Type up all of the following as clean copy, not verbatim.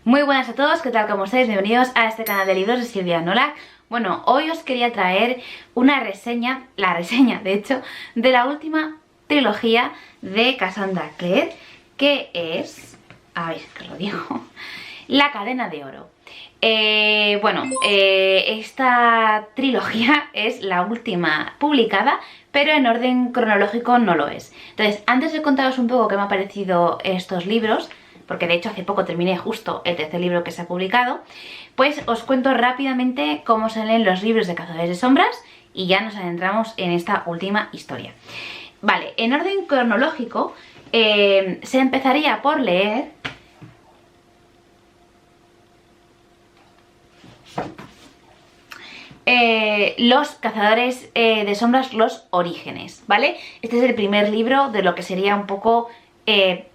Muy buenas a todos, ¿qué tal? ¿Cómo estáis? Bienvenidos a este canal de libros de Silvia Nolak. Bueno, hoy os quería traer una reseña, de hecho, de la última trilogía de Cassandra Clare, que es, a ver, que lo digo, La cadena de oro. Esta trilogía es la última publicada, pero en orden cronológico no lo es. Entonces, antes de contaros un poco qué me han parecido estos libros, porque de hecho hace poco terminé justo el tercer libro que se ha publicado, pues os cuento rápidamente cómo se leen los libros de Cazadores de Sombras y ya nos adentramos en esta última historia. Vale, en orden cronológico se empezaría por leer Los Cazadores de Sombras, los orígenes, ¿vale? Este es el primer libro de lo que sería un poco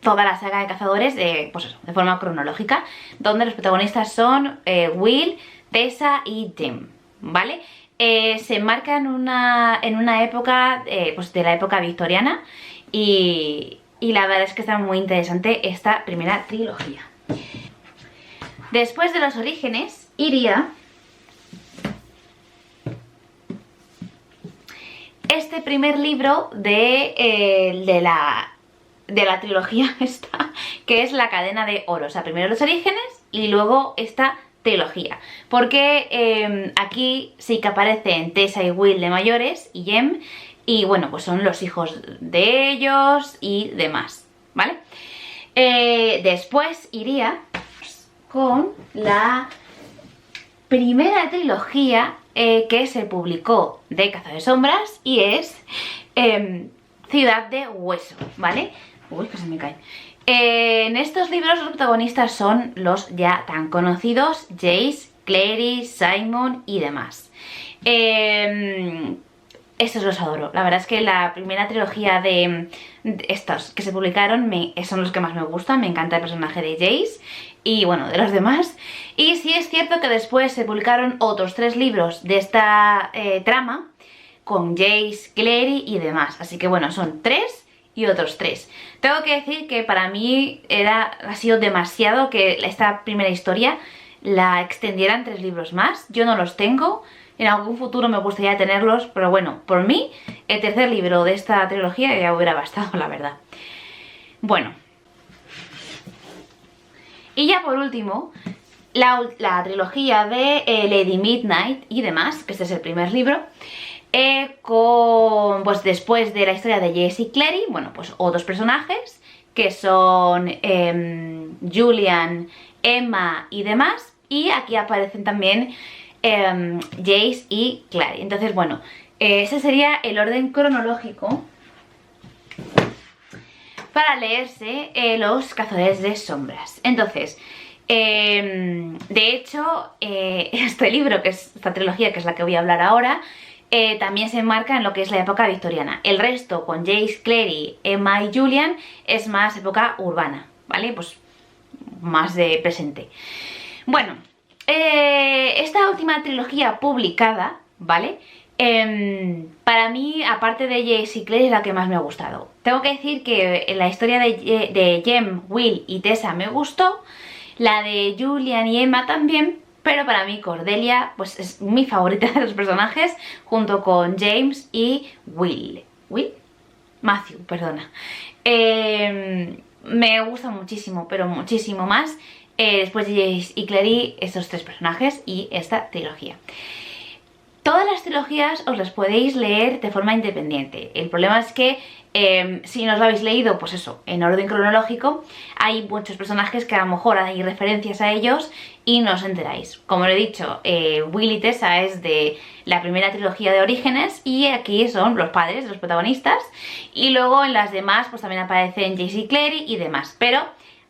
toda la saga de Cazadores pues eso, de forma cronológica, donde los protagonistas son Will, Tessa y Jem, ¿vale? Se enmarca en una época, pues de la época victoriana y la verdad es que está muy interesante esta primera trilogía. Después de los orígenes iría este primer libro de la trilogía esta, que es La cadena de oro. O sea, primero los orígenes y luego esta trilogía. Porque aquí sí que aparecen Tessa y Will de mayores y Jem. Y bueno, pues son los hijos de ellos y demás, ¿vale? Después iría con la primera trilogía que se publicó de Cazadores de Sombras y es Ciudad de Hueso, ¿vale? Uy, que se me cae. En estos libros los protagonistas son los ya tan conocidos Jace, Clary, Simon y demás. Estos los adoro. La verdad es que la primera trilogía de estos que se publicaron son los que más me gustan. Me encanta el personaje de Jace y bueno, de los demás. Y sí es cierto que después se publicaron otros 3 libros de esta trama con Jace, Clary y demás. Así que bueno, son 3 y otros 3. Tengo que decir que para mí ha sido demasiado que esta primera historia la extendieran 3 libros más. Yo no los tengo. En algún futuro me gustaría tenerlos, pero bueno, por mí el tercer libro de esta trilogía ya hubiera bastado, la verdad. Bueno. Y ya por último, la trilogía de Lady Midnight y demás, que este es el primer libro, pues después de la historia de Jace y Clary, bueno, pues otros personajes que son Julian, Emma y demás, y aquí aparecen también Jace y Clary. Entonces, bueno, ese sería el orden cronológico para leerse Los Cazadores de Sombras. Entonces, de hecho, este libro, que es esta trilogía, que es la que voy a hablar ahora, también se enmarca en lo que es la época victoriana. El resto, con Jace, Clary, Emma y Julian, es más época urbana, ¿vale? Pues más de presente. Bueno, esta última trilogía publicada, ¿vale? Para mí, aparte de Jace y Clary, es la que más me ha gustado. Tengo que decir que la historia de Jem, Will y Tessa me gustó, la de Julian y Emma también, pero para mí Cordelia pues es mi favorita de los personajes, junto con James y Matthew, perdona. Me gusta muchísimo, pero muchísimo más, después de Jace y Clary, estos 3 personajes y esta trilogía. Todas las trilogías os las podéis leer de forma independiente. El problema es que si no os lo habéis leído, pues eso, en orden cronológico, hay muchos personajes que a lo mejor hay referencias a ellos y no os enteráis. Como lo he dicho, Will y Tessa es de la primera trilogía de Orígenes y aquí son los padres de los protagonistas. Y luego en las demás pues también aparecen Jace y Clary y demás. Pero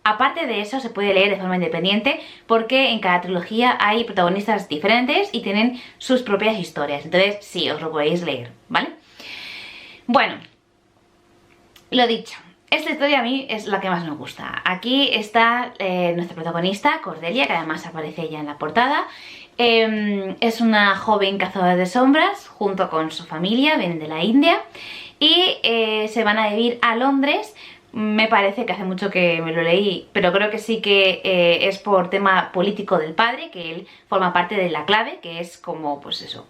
aparte de eso se puede leer de forma independiente porque en cada trilogía hay protagonistas diferentes y tienen sus propias historias. Entonces sí, os lo podéis leer, ¿vale? Bueno, lo dicho, esta historia a mí es la que más me gusta. Aquí está nuestra protagonista, Cordelia, que además aparece ella en la portada. Es una joven cazadora de sombras junto con su familia, vienen de la India y se van a vivir a Londres me parece que hace mucho que me lo leí, pero creo que sí que es por tema político del padre, que él forma parte de la clave, que es como, pues eso,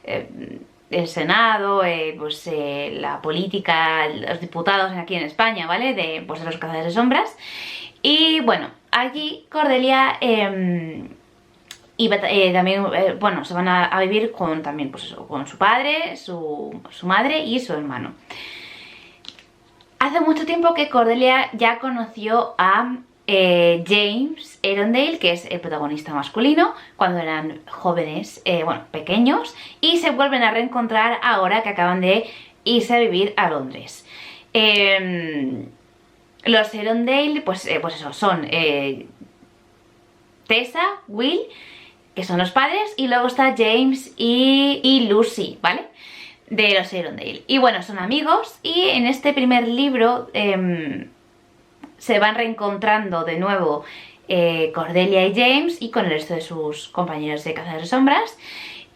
el Senado, la política, los diputados aquí en España, ¿vale? Pues de los cazadores de sombras. Y bueno, allí Cordelia y también, bueno, se van a vivir con también, pues eso, con su padre, su madre y su hermano. Hace mucho tiempo que Cordelia ya conoció a James Arundel, que es el protagonista masculino, cuando eran jóvenes, bueno, pequeños, y se vuelven a reencontrar ahora que acaban de irse a vivir a Londres. Los Arundel, pues eso, son Tessa, Will, que son los padres, y luego está James y Lucy, ¿vale? De los Arundel. Y bueno, son amigos, y en este primer libro se van reencontrando de nuevo Cordelia y James, y con el resto de sus compañeros de Cazadores de Sombras.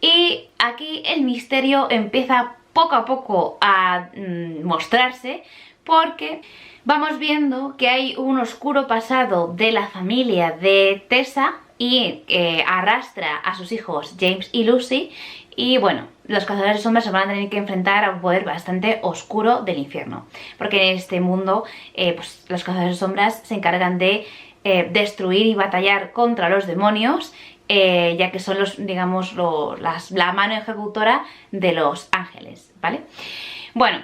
Y aquí el misterio empieza poco a poco a mostrarse, porque vamos viendo que hay un oscuro pasado de la familia de Tessa y arrastra a sus hijos James y Lucy, y bueno, los cazadores de sombras se van a tener que enfrentar a un poder bastante oscuro del infierno, porque en este mundo pues los cazadores de sombras se encargan de destruir y batallar contra los demonios, ya que son los, digamos, la mano ejecutora de los ángeles, ¿vale? Bueno,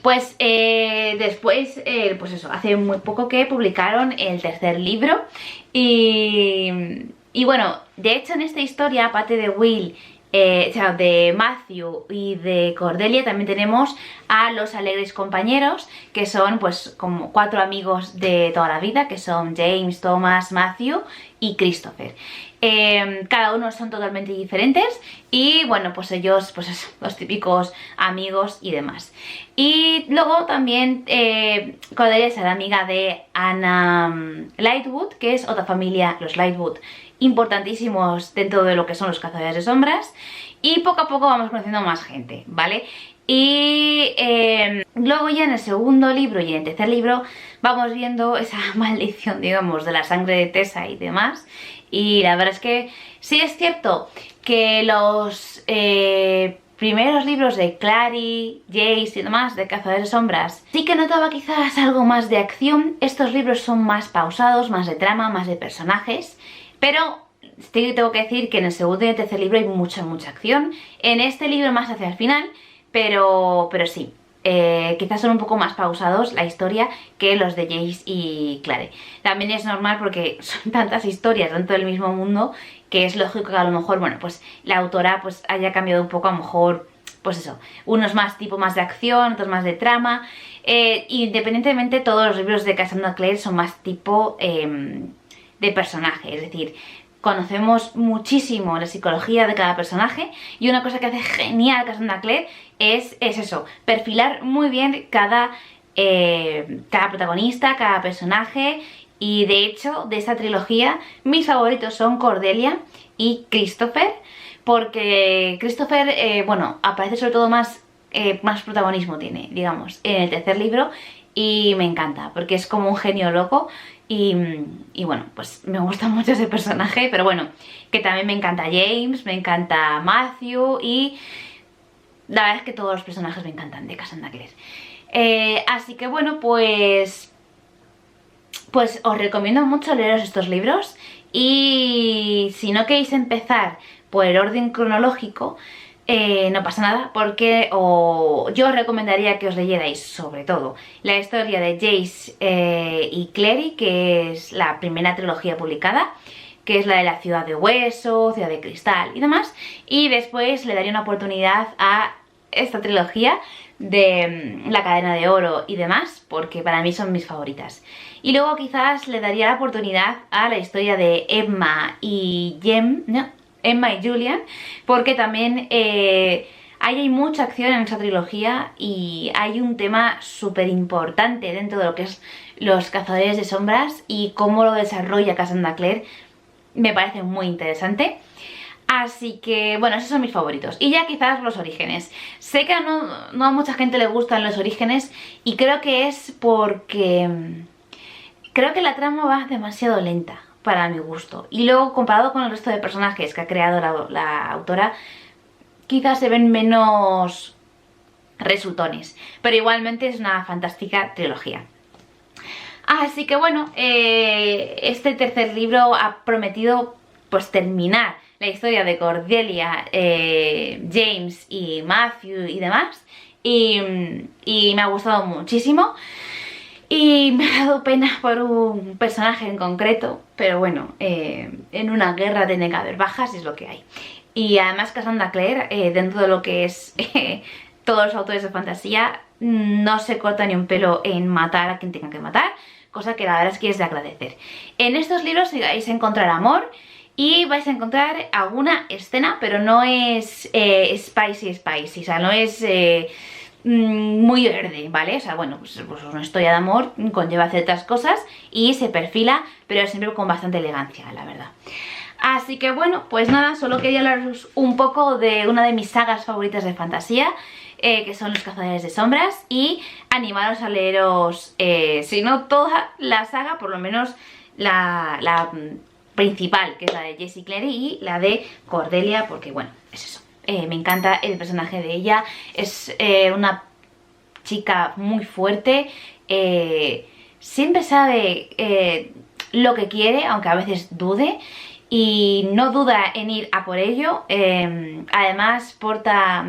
pues después, pues eso, hace muy poco que publicaron el tercer libro y bueno, de hecho en esta historia, aparte de Will, o sea, de Matthew y de Cordelia, también tenemos a los alegres compañeros, que son pues como 4 amigos de toda la vida, que son James, Thomas, Matthew y Christopher. Cada uno son totalmente diferentes y bueno, pues ellos, pues eso, los típicos amigos y demás. Y luego también Cordelia será amiga de Anna Lightwood, que es otra familia, los Lightwood, importantísimos dentro de lo que son los cazadores de sombras, y poco a poco vamos conociendo más gente, ¿vale? Y luego ya en el segundo libro y en el tercer libro vamos viendo esa maldición, digamos, de la sangre de Tessa y demás. Y la verdad es que sí es cierto que los primeros libros de Clary, Jace y demás, de Cazadores de Sombras, sí que notaba quizás algo más de acción. Estos libros son más pausados, más de trama, más de personajes, pero sí tengo que decir que en el segundo y el tercer libro hay mucha acción. En este libro más hacia el final, pero sí. Quizás son un poco más pausados la historia que los de Jace y Clary. También es normal porque son tantas historias dentro del mismo mundo que es lógico que a lo mejor, bueno, pues la autora pues haya cambiado un poco, a lo mejor, pues eso, unos más tipo más de acción, otros más de trama. Independientemente, todos los libros de Cassandra Clare son más tipo de personaje, es decir, conocemos muchísimo la psicología de cada personaje, y una cosa que hace genial Cassandra Clare es eso, perfilar muy bien cada protagonista, cada personaje. Y de hecho, de esta trilogía, mis favoritos son Cordelia y Christopher, porque Christopher, bueno, aparece sobre todo más protagonismo tiene, digamos, en el tercer libro, y me encanta, porque es como un genio loco. Y bueno, pues me gusta mucho ese personaje, pero bueno, que también me encanta James, me encanta Matthew, y la verdad es que todos los personajes me encantan de Cassandra Clare. Así que bueno, pues os recomiendo mucho leeros estos libros, y si no queréis empezar por el orden cronológico, no pasa nada, porque yo os recomendaría que os leyerais sobre todo la historia de Jace y Clary, que es la primera trilogía publicada, que es la de la Ciudad de Hueso, Ciudad de Cristal y demás, y después le daría una oportunidad a esta trilogía de La Cadena de Oro y demás, porque para mí son mis favoritas. Y luego quizás le daría la oportunidad a la historia de Emma y Julian, porque también hay mucha acción en esa trilogía, y hay un tema súper importante dentro de lo que es los Cazadores de Sombras, y cómo lo desarrolla Cassandra Clare me parece muy interesante. Así que, bueno, esos son mis favoritos. Y ya quizás los orígenes. Sé que no a mucha gente le gustan los orígenes y creo que es porque creo que la trama va demasiado lenta para mi gusto. Y luego, comparado con el resto de personajes que ha creado la autora, quizás se ven menos resultones. Pero igualmente es una fantástica trilogía. Así que bueno, este tercer libro ha prometido pues terminar la historia de Cordelia, James y Matthew y demás. Y me ha gustado muchísimo. Y me ha dado pena por un personaje en concreto, pero bueno, en una guerra tiene que haber bajas y es lo que hay. Y además Cassandra Clare, dentro de lo que es todos los autores de fantasía, no se corta ni un pelo en matar a quien tenga que matar, cosa que la verdad es que es de agradecer. En estos libros vais a encontrar amor y vais a encontrar alguna escena, pero no es spicy, o sea, no es muy verde, ¿vale? O sea, bueno, pues una historia de amor conlleva ciertas cosas y se perfila, pero siempre con bastante elegancia, la verdad. Así que bueno, pues nada, solo quería hablaros un poco de una de mis sagas favoritas de fantasía, que son Los Cazadores de Sombras, y animaros a leeros, si no toda la saga, por lo menos la principal, que es la de Jessie Clary, y la de Cordelia, porque bueno, es eso. Me encanta el personaje de ella, es una chica muy fuerte, siempre sabe lo que quiere, aunque a veces dude, y no duda en ir a por ello. Además porta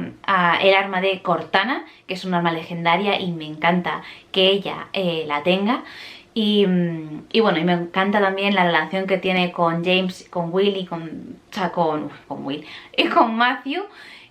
el arma de Cortana, que es un arma legendaria y me encanta que ella la tenga. Y bueno, y me encanta también la relación que tiene con James, con Will y con Will y con Matthew.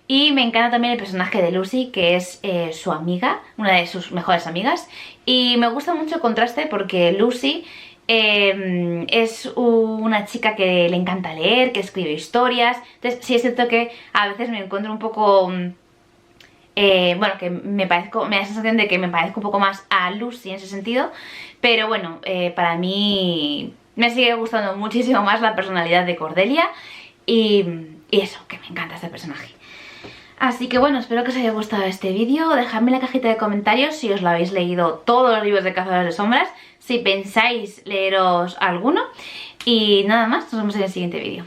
Y me encanta también el personaje de Lucy, que es su amiga, una de sus mejores amigas. Y me gusta mucho el contraste porque Lucy es una chica que le encanta leer, que escribe historias. Entonces sí es cierto que a veces me encuentro un poco... bueno, que me da la sensación de que me parezco un poco más a Lucy en ese sentido, pero bueno, para mí me sigue gustando muchísimo más la personalidad de Cordelia y eso, que me encanta este personaje. Así que bueno, espero que os haya gustado este vídeo. Dejadme en la cajita de comentarios si os lo habéis leído todos los libros de Cazadores de Sombras, si pensáis leeros alguno, y nada más, nos vemos en el siguiente vídeo.